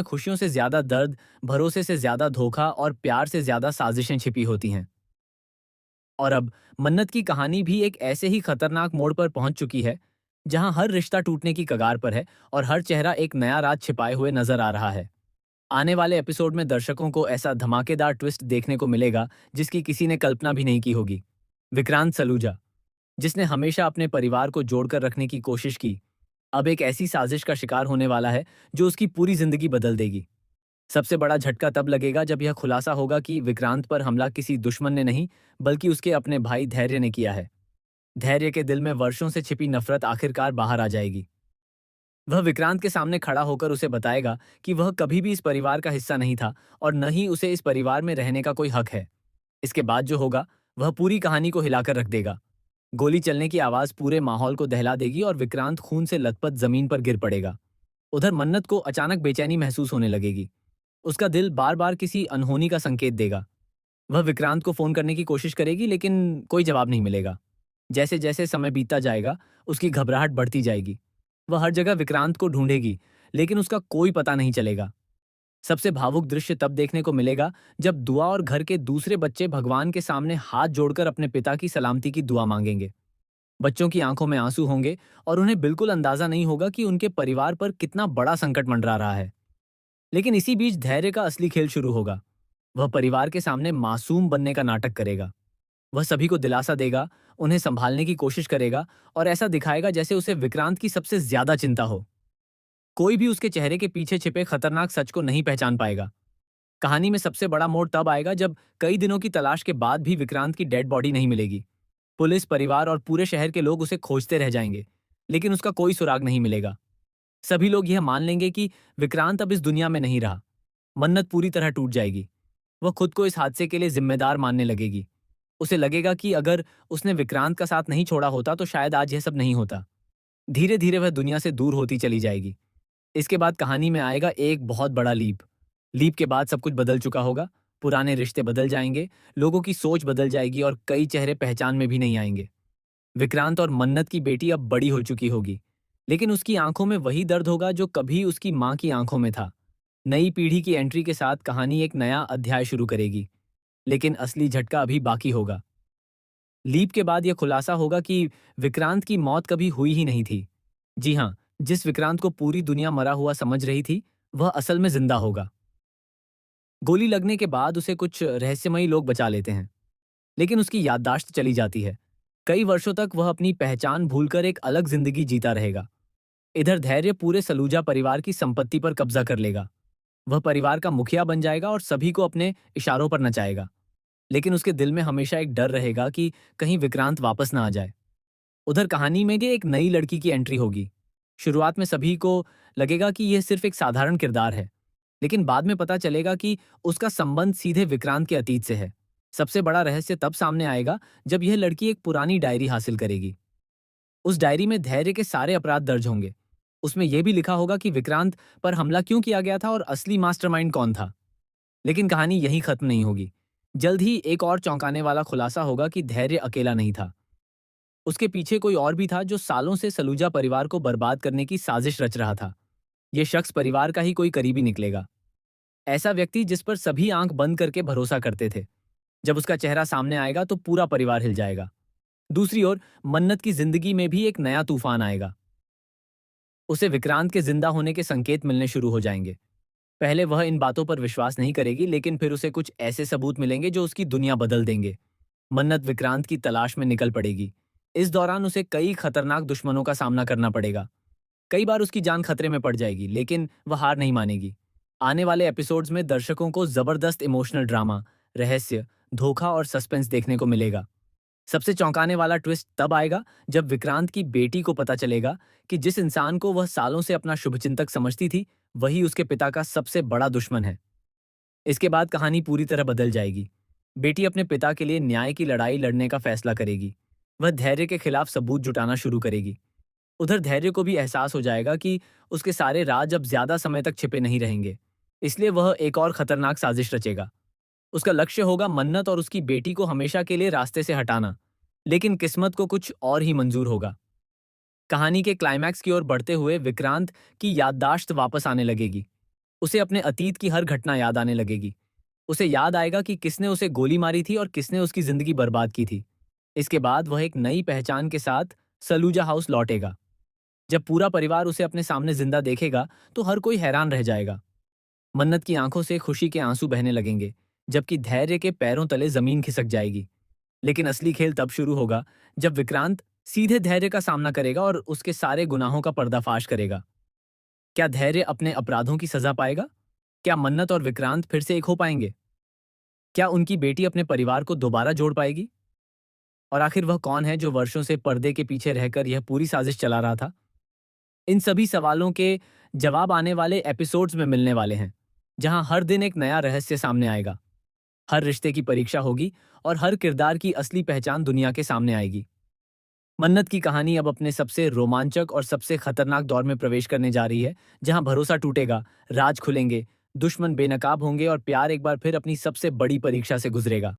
खुशियों से ज्यादा दर्द, भरोसे से ज्यादा धोखा और प्यार से ज्यादा साजिशें छिपी होती हैं। और अब मन्नत की कहानी भी एक ऐसे ही खतरनाक मोड़ पर पहुंच चुकी है, जहां हर रिश्ता टूटने की कगार पर है और हर चेहरा एक नया राज छिपाए हुए नजर आ रहा है। आने वाले एपिसोड में दर्शकों को ऐसा धमाकेदार ट्विस्ट देखने को मिलेगा जिसकी किसी ने कल्पना भी नहीं की होगी। विक्रांत सलूजा, जिसने हमेशा अपने परिवार को जोड़कर रखने की कोशिश की, अब एक ऐसी साजिश का शिकार होने वाला है जो उसकी पूरी जिंदगी बदल देगी। सबसे बड़ा झटका तब लगेगा जब यह खुलासा होगा कि विक्रांत पर हमला किसी दुश्मन ने नहीं, बल्कि उसके अपने भाई धैर्य ने किया है। धैर्य के दिल में वर्षों से छिपी नफरत आखिरकार बाहर आ जाएगी। वह विक्रांत के सामने खड़ा होकर उसे बताएगा कि वह कभी भी इस परिवार का हिस्सा नहीं था और न ही उसे इस परिवार में रहने का कोई हक है। इसके बाद जो होगा, वह पूरी कहानी को हिलाकर रख देगा। गोली चलने की आवाज पूरे माहौल को दहला देगी और विक्रांत खून से लथपथ जमीन पर गिर पड़ेगा। उधर मन्नत को अचानक बेचैनी महसूस होने लगेगी। उसका दिल बार बार किसी अनहोनी का संकेत देगा। वह विक्रांत को फोन करने की कोशिश करेगी, लेकिन कोई जवाब नहीं मिलेगा। जैसे जैसे समय बीतता जाएगा, उसकी घबराहट बढ़ती जाएगी। वह हर जगह विक्रांत को ढूंढेगी, लेकिन उसका कोई पता नहीं चलेगा। सबसे भावुक दृश्य तब देखने को मिलेगा जब दुआ और घर के दूसरे बच्चे भगवान के सामने हाथ जोड़कर अपने पिता की सलामती की दुआ मांगेंगे। बच्चों की आंखों में आंसू होंगे और उन्हें बिल्कुल अंदाजा नहीं होगा कि उनके परिवार पर कितना बड़ा संकट मंडरा रहा है। लेकिन इसी बीच धैर्य का असली खेल शुरू होगा। वह परिवार के सामने मासूम बनने का नाटक करेगा। वह सभी को दिलासा देगा, उन्हें संभालने की कोशिश करेगा और ऐसा दिखाएगा जैसे उसे विक्रांत की सबसे ज्यादा चिंता हो। कोई भी उसके चेहरे के पीछे छिपे खतरनाक सच को नहीं पहचान पाएगा। कहानी में सबसे बड़ा मोड़ तब आएगा जब कई दिनों की तलाश के बाद भी विक्रांत की डेड बॉडी नहीं मिलेगी। पुलिस, परिवार और पूरे शहर के लोग उसे खोजते रह जाएंगे, लेकिन उसका कोई सुराग नहीं मिलेगा। सभी लोग यह मान लेंगे कि विक्रांत अब इस दुनिया में नहीं रहा। मन्नत पूरी तरह टूट जाएगी। वह खुद को इस हादसे के लिए जिम्मेदार मानने लगेगी। उसे लगेगा कि अगर उसने विक्रांत का साथ नहीं छोड़ा होता तो शायद आज यह सब नहीं होता। धीरे धीरे वह दुनिया से दूर होती चली जाएगी। इसके बाद कहानी में आएगा एक बहुत बड़ा लीप। लीप के बाद सब कुछ बदल चुका होगा। पुराने रिश्ते बदल जाएंगे, लोगों की सोच बदल जाएगी और कई चेहरे पहचान में भी नहीं आएंगे। विक्रांत और मन्नत की बेटी अब बड़ी हो चुकी होगी, लेकिन उसकी आंखों में वही दर्द होगा जो कभी उसकी मां की आंखों में था। नई पीढ़ी की एंट्री के साथ कहानी एक नया अध्याय शुरू करेगी, लेकिन असली झटका अभी बाकी होगा। लीप के बाद यह खुलासा होगा कि विक्रांत की मौत कभी हुई ही नहीं थी। जी हाँ, जिस विक्रांत को पूरी दुनिया मरा हुआ समझ रही थी, वह असल में जिंदा होगा। गोली लगने के बाद उसे कुछ रहस्यमयी लोग बचा लेते हैं, लेकिन उसकी याददाश्त चली जाती है। कई वर्षों तक वह अपनी पहचान भूलकर एक अलग जिंदगी जीता रहेगा। इधर धैर्य पूरे सलूजा परिवार की संपत्ति पर कब्जा कर लेगा। वह परिवार का मुखिया बन जाएगा और सभी को अपने इशारों पर नचाएगा। लेकिन उसके दिल में हमेशा एक डर रहेगा कि कहीं विक्रांत वापस ना आ जाए। उधर कहानी में भी एक नई लड़की की एंट्री होगी। शुरुआत में सभी को लगेगा कि यह सिर्फ एक साधारण किरदार है, लेकिन बाद में पता चलेगा कि उसका संबंध सीधे विक्रांत के अतीत से है। सबसे बड़ा रहस्य तब सामने आएगा जब यह लड़की एक पुरानी डायरी हासिल करेगी। उस डायरी में धैर्य के सारे अपराध दर्ज होंगे। उसमें यह भी लिखा होगा कि विक्रांत पर हमला क्यों किया गया था और असली मास्टरमाइंड कौन था। लेकिन कहानी यहीं खत्म नहीं होगी। जल्द ही एक और चौंकाने वाला खुलासा होगा कि धैर्य अकेला नहीं था। उसके पीछे कोई और भी था जो सालों से सलूजा परिवार को बर्बाद करने की साजिश रच रहा था। यह शख्स परिवार का ही कोई करीबी निकलेगा। ऐसा व्यक्ति जिस पर सभी आंख बंद करके भरोसा करते थे। जब उसका चेहरा सामने आएगा तो पूरा परिवार हिल जाएगा। दूसरी ओर मन्नत की जिंदगी में भी एक नया तूफान आएगा। उसे विक्रांत के जिंदा होने के संकेत मिलने शुरू हो जाएंगे। पहले वह इन बातों पर विश्वास नहीं करेगी, लेकिन फिर उसे कुछ ऐसे सबूत मिलेंगे जो उसकी दुनिया बदल देंगे। मन्नत विक्रांत की तलाश में निकल पड़ेगी। इस दौरान उसे कई खतरनाक दुश्मनों का सामना करना पड़ेगा। कई बार उसकी जान खतरे में पड़ जाएगी, लेकिन वह हार नहीं मानेगी। आने वाले एपिसोड्स में दर्शकों को जबरदस्त इमोशनल ड्रामा, रहस्य, धोखा और सस्पेंस देखने को मिलेगा। सबसे चौंकाने वाला ट्विस्ट तब आएगा जब विक्रांत की बेटी को पता चलेगा कि जिस इंसान को वह सालों से अपना शुभचिंतक समझती थी, वही उसके पिता का सबसे बड़ा दुश्मन है। इसके बाद कहानी पूरी तरह बदल जाएगी। बेटी अपने पिता के लिए न्याय की लड़ाई लड़ने का फैसला करेगी। वह धैर्य के खिलाफ सबूत जुटाना शुरू करेगी। उधर धैर्य को भी एहसास हो जाएगा कि उसके सारे राज अब ज्यादा समय तक छिपे नहीं रहेंगे। इसलिए वह एक और खतरनाक साजिश रचेगा। उसका लक्ष्य होगा मन्नत और उसकी बेटी को हमेशा के लिए रास्ते से हटाना। लेकिन किस्मत को कुछ और ही मंजूर होगा। कहानी के क्लाइमैक्स की ओर बढ़ते हुए विक्रांत की याददाश्त वापस आने लगेगी। उसे अपने अतीत की हर घटना याद आने लगेगी। उसे याद आएगा कि किसने उसे गोली मारी थी और किसने उसकी जिंदगी बर्बाद की थी। इसके बाद वह एक नई पहचान के साथ सलूजा हाउस लौटेगा। जब पूरा परिवार उसे अपने सामने जिंदा देखेगा तो हर कोई हैरान रह जाएगा। मन्नत की आंखों से खुशी के आंसू बहने लगेंगे, जबकि धैर्य के पैरों तले जमीन खिसक जाएगी। लेकिन असली खेल तब शुरू होगा जब विक्रांत सीधे धैर्य का सामना करेगा और उसके सारे गुनाहों का पर्दाफाश करेगा। क्या धैर्य अपने अपराधों की सजा पाएगा? क्या मन्नत और विक्रांत फिर से एक हो पाएंगे? क्या उनकी बेटी अपने परिवार को दोबारा जोड़ पाएगी? और आखिर वह कौन है जो वर्षों से पर्दे के पीछे रहकर यह पूरी साजिश चला रहा था? इन सभी सवालों के जवाब आने वाले एपिसोड्स में मिलने वाले हैं, जहां हर दिन एक नया रहस्य सामने आएगा, हर रिश्ते की परीक्षा होगी और हर किरदार की असली पहचान दुनिया के सामने आएगी। मन्नत की कहानी अब अपने सबसे रोमांचक और सबसे खतरनाक दौर में प्रवेश करने जा रही है, जहां भरोसा टूटेगा, राज खुलेंगे, दुश्मन बेनकाब होंगे और प्यार एक बार फिर अपनी सबसे बड़ी परीक्षा से गुजरेगा।